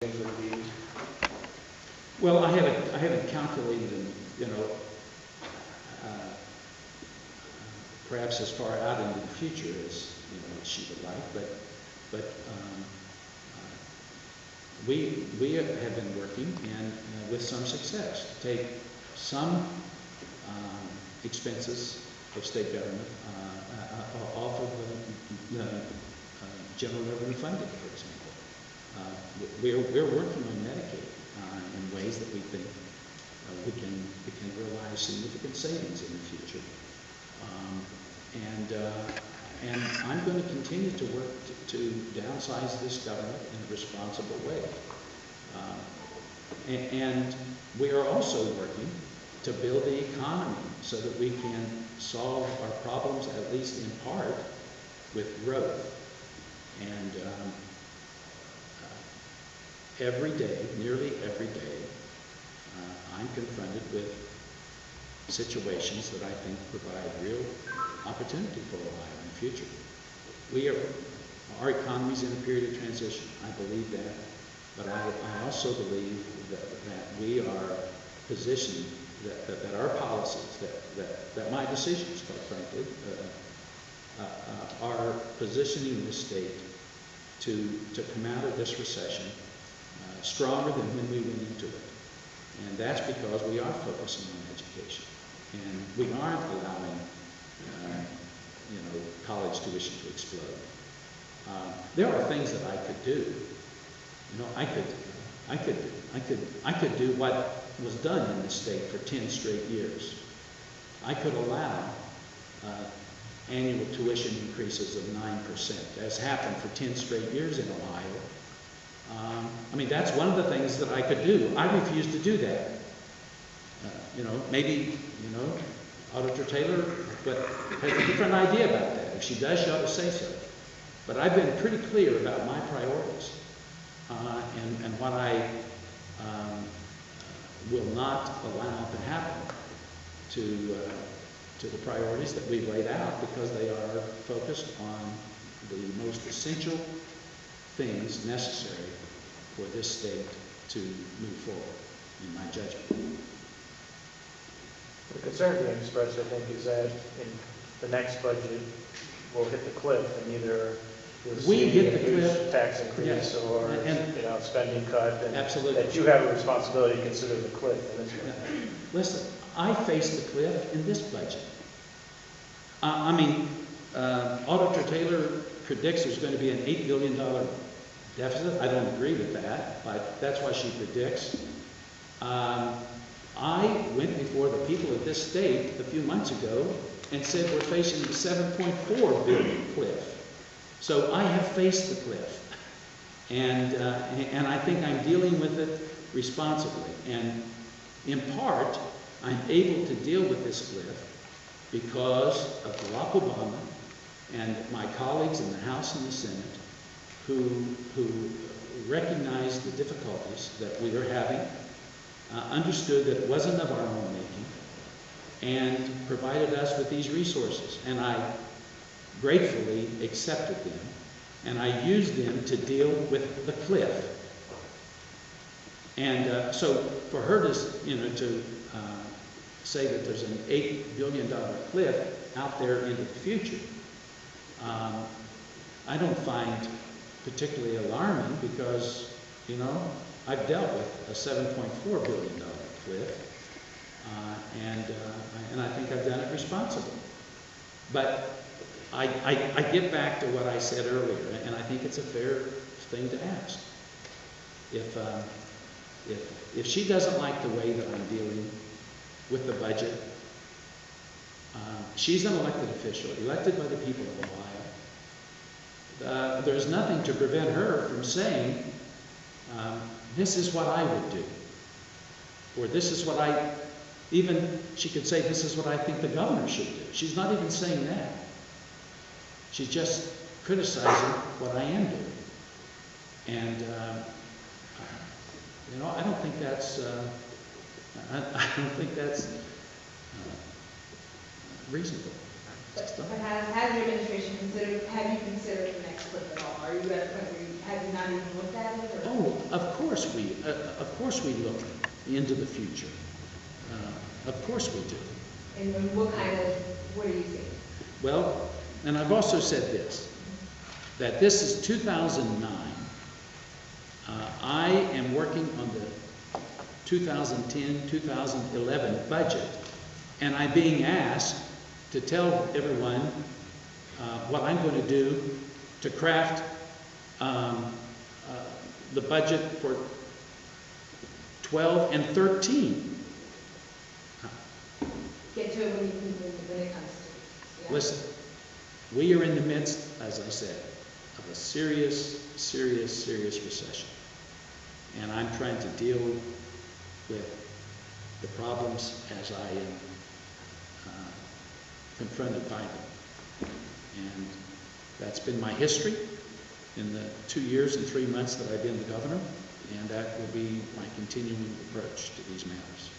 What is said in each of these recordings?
things would be? Well, I haven't calculated them, perhaps as far out into the future as she would like, but we have been working and with some success to take some expenses of state government off of the general revenue funding, for example. We're working on Medicaid in ways that we think we can realize significant savings in the future. And I'm going to continue to work to downsize this government in a responsible way. And we are also working to build the economy so that we can solve our problems, at least in part, with growth. And every day, nearly every day, I'm confronted with situations that I think provide real opportunity for Ohio in the future. Our economy is in a period of transition. I believe that. But I also believe that we are positioned, that our policies, that my decisions, quite frankly, are positioning the state to come out of this recession stronger than when we went into it. And that's because we are focusing on education. And we aren't allowing, college tuition to explode. There are things that I could do. I could do what was done in this state for 10 straight years. I could allow annual tuition increases of 9%, as happened for 10 straight years in Ohio. That's one of the things that I could do. I refuse to do that. Maybe, Auditor Taylor has a different idea about that. If she does, she ought to say so. But I've been pretty clear about my priorities and what I will not allow to happen to the priorities that we've laid out, because they are focused on the most essential things necessary for this state to move forward, in my judgment. The concern being expressed, I think, is that in the next budget, we'll hit the cliff, and either you'll see a huge tax increase, yes, or spending cut, and absolutely, that you have a responsibility to consider the cliff in this budget. Listen, I face the cliff in this budget. Auditor Taylor predicts there's going to be an $8 billion deficit. I don't agree with that, but that's what she predicts. I went before the people of this state a few months ago and said we're facing a $7.4 billion cliff. So I have faced the cliff, and I think I'm dealing with it responsibly. And in part, I'm able to deal with this cliff because of Barack Obama and my colleagues in the House and the Senate, who recognized the difficulties that we were having, understood that it wasn't of our own making, and provided us with these resources. And I gratefully accepted them, and I used them to deal with the cliff. And so for her to say that there's an $8 billion cliff out there into the future, I don't find particularly alarming, because, I've dealt with a $7.4 billion cliff, and I think I've done it responsibly. But I get back to what I said earlier, and I think it's a fair thing to ask. If she doesn't like the way that I'm dealing with the budget, she's an elected official, elected by the people of Ohio. There's nothing to prevent her from saying, this is what I would do. Or this is what she could say, this is what I think the governor should do. She's not even saying that. She's just criticizing what I am doing. And, I don't think that's, reasonable. But has your administration have you considered the next clip at all? Are you at a point where you have you not even looked at it? Or? Oh, of course we look into the future. Of course we do. And what do you think? Well, and I've also said this, that this is 2009. I am working on the 2010-2011 budget, and I'm being asked to tell everyone what I'm going to do to craft the budget for 12 and 13. Get to it when it comes to. Yeah. Listen, we are in the midst, as I said, of a serious recession. And I'm trying to deal with the problems as I am confronted by them. And that's been my history in the 2 years and 3 months that I've been the governor, and that will be my continuing approach to these matters.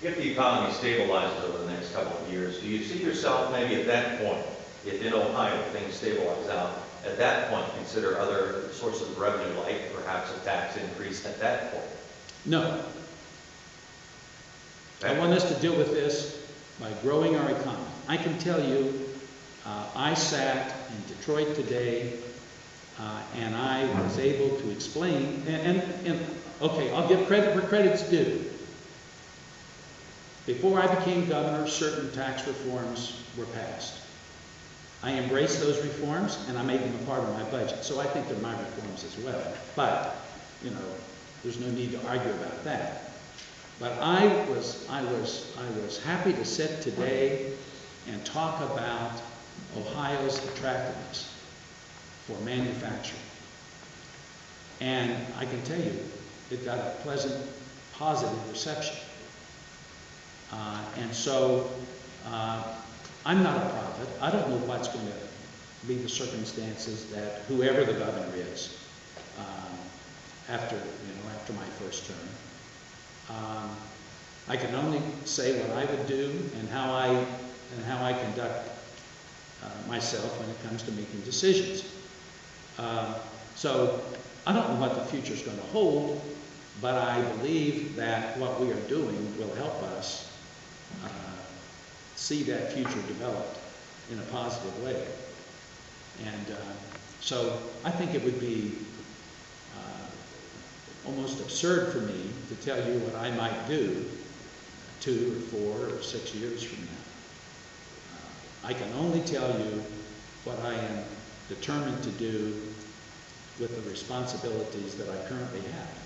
If the economy stabilizes over the next couple of years, do you see yourself maybe at that point, if in Ohio things stabilize out, at that point consider other sources of revenue, like perhaps a tax increase at that point? No. I want us to deal with this by growing our economy. I can tell you, I sat in Detroit today, and I was able to explain, and okay, I'll give credit where credit's due. Before I became governor, certain tax reforms were passed. I embraced those reforms, and I made them a part of my budget. So I think they're my reforms as well. But, you know, there's no need to argue about that. But I was happy to sit today and talk about Ohio's attractiveness for manufacturing. And I can tell you, it got a pleasant, positive reception. And so I'm not a prophet. I don't know what's going to be the circumstances that whoever the governor is after my first term. I can only say what I would do and how I conduct myself when it comes to making decisions. So I don't know what the future is going to hold, but I believe that what we are doing will help us see that future developed in a positive way. And so I think it would be almost absurd for me to tell you what I might do 2 or 4 or 6 years from now. I can only tell you what I am determined to do with the responsibilities that I currently have.